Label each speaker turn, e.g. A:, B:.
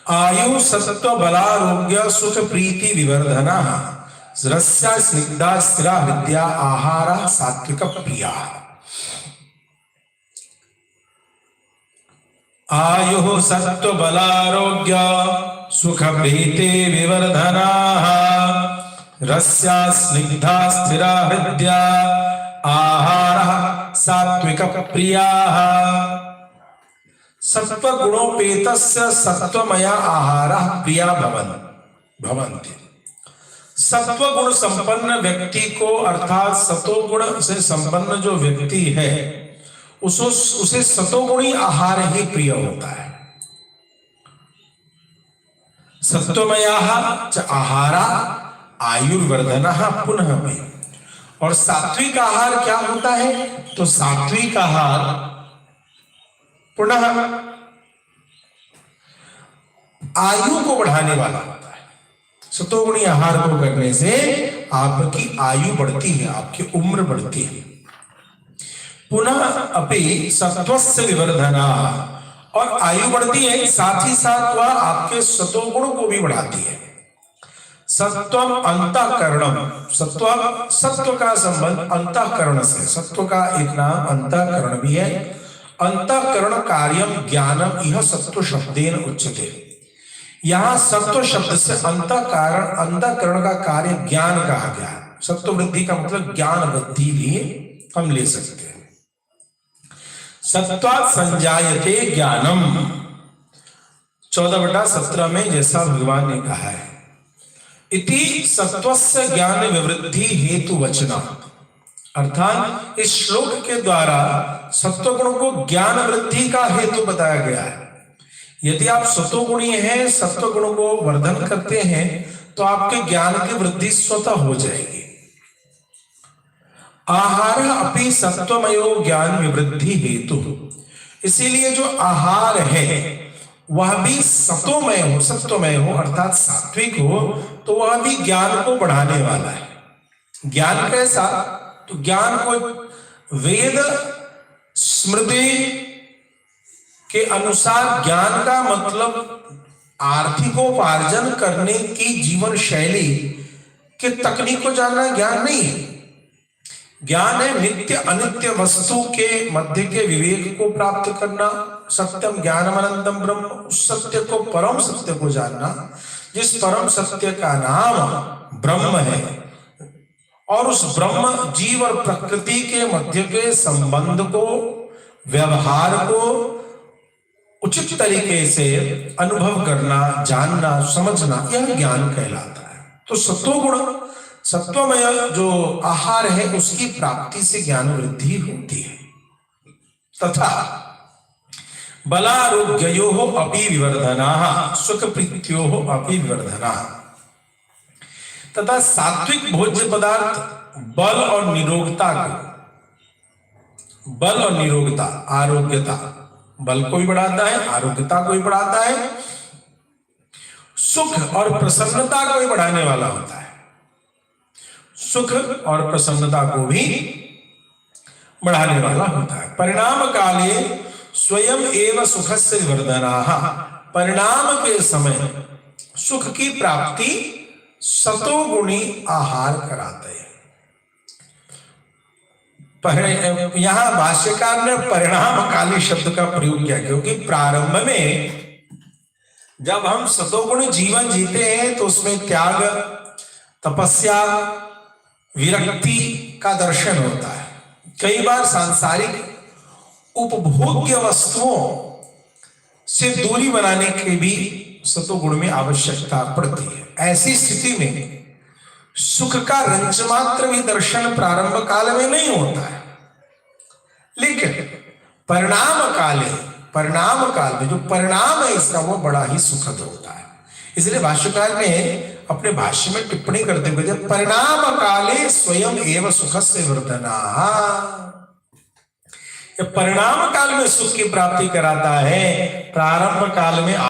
A: आयु सत्व बलारोग्य सुख प्रीति विवर्धना रस्या स्निग्धा स्थिरा विद्या आहारा सात्विक प्रिया। आयु सत्व बलारोग्य सुख प्रीति विवर्धना रस्या स्निग्धा स्थिरा विद्या आहारा सात्विक प्रिया। सत्व गुणोपेतस्य सत्वमया आहारः प्रिया भवन्ति। सत्व गुण संपन्न व्यक्ति को अर्थात सतोगुण से संपन्न जो व्यक्ति है उसे सतोगुणी आहार ही प्रिय होता है। सत्वमयाः च आहारा आयुर्वर्धनः पुनः भी। और सात्विक आहार क्या होता है? तो सात्विक आहार पुनः आयु को बढ़ाने वाला होता है। सतोगुणी आहार को करने से आपकी आयु बढ़ती है, आपकी उम्र बढ़ती है। पुनः अपि सत्वस्य विवर्धना, और आयु बढ़ती है साथ ही साथ वह आपके सतोगुण को भी बढ़ाती है। सत्वम अंतःकरणम, सत्व का संबंध अंतःकरण से, सत्व का एक नाम अंतःकरण भी है। अंतःकरण कार्यम ज्ञानम यह सत्व शब्देन उच्यते। यहां सत्व शब्द से अंतःकरण का कार्य ज्ञान कहा गया। सत्व वृद्धि का मतलब ज्ञान वृद्धि भी हम ले सकते हैं। सत्वात् संजायते ज्ञानम 14/17 में जैसा भगवान ने कहा है, इति सत्वस्य ज्ञान विवृद्धि हेतु वचना, अर्थात इस श्लोक के द्वारा सत्वगुण को ज्ञान वृद्धि का हेतु बताया गया है। यदि आप सत्वगुणी हैं, सत्वगुण को वर्धन करते हैं तो आपके ज्ञान की वृद्धि स्वतः हो जाएगी। आहार अपि सत्वमयो ज्ञान विवृद्धि हेतु, इसीलिए जो आहार है वह भी सत्वमय हो, सत्वमय हो अर्थात सात्विक हो, तो वह भी ज्ञान को बढ़ाने वाला है। ज्ञान कैसा? तो ज्ञान को वेद स्मृति के अनुसार ज्ञान का मतलब आर्थिकोपार्जन करने की जीवन शैली के तकनीक को जानना ज्ञान नहीं है। ज्ञान है नित्य अनित्य वस्तु के मध्य के विवेक को प्राप्त करना। सत्यम ज्ञानम अनंतम ब्रह्म, उस सत्य को, परम सत्य को जानना जिस परम सत्य का नाम ब्रह्म है, और उस ब्रह्म जीव और प्रकृति के मध्य के संबंध को, व्यवहार को उचित तरीके से अनुभव करना, जानना, समझना, यह ज्ञान कहलाता है। तो सत्वगुण, सत्वमय जो आहार है उसकी प्राप्ति से ज्ञान वृद्धि होती है। तथा बलारोग्ययोः अपि विवर्धनाः सुख प्रीत्योः अपि विवर्धनाः, तथा सात्विक भोज्य पदार्थ बल और निरोगता को, बल और निरोगता, आरोग्यता, बल को भी बढ़ाता है, आरोग्यता को भी बढ़ाता है, सुख और प्रसन्नता को भी बढ़ाने वाला होता है। सुख और प्रसन्नता को भी बढ़ाने वाला होता है। परिणाम काले स्वयं एव सुखस्य विवर्धनाः, परिणाम के समय सुख की प्राप्ति सतोगुणी आहार कराते हैं। यहां भाष्यकार ने परिणाम काली शब्द का प्रयोग किया, क्योंकि प्रारंभ में जब हम सतोगुणी जीवन जीते हैं तो उसमें त्याग, तपस्या, विरक्ति का दर्शन होता है। कई बार सांसारिक उपभोग्य वस्तुओं से दूरी बनाने की भी सतोगुण में आवश्यकता पड़ती है। ऐसी स्थिति में सुख का रंच मात्र भी दर्शन प्रारंभ काल में नहीं होता है, लेकिन परिणाम काल में जो परिणाम है इसका वो बड़ा ही सुखद होता है। इसलिए भाष्यकार ने अपने भाष्य में टिप्पणी करते हुए परिणाम काले स्वयं एव सुखस्य विवर्धनाः, परिणाम काल में सुख की प्राप्ति कराता है, प्रारंभ काल में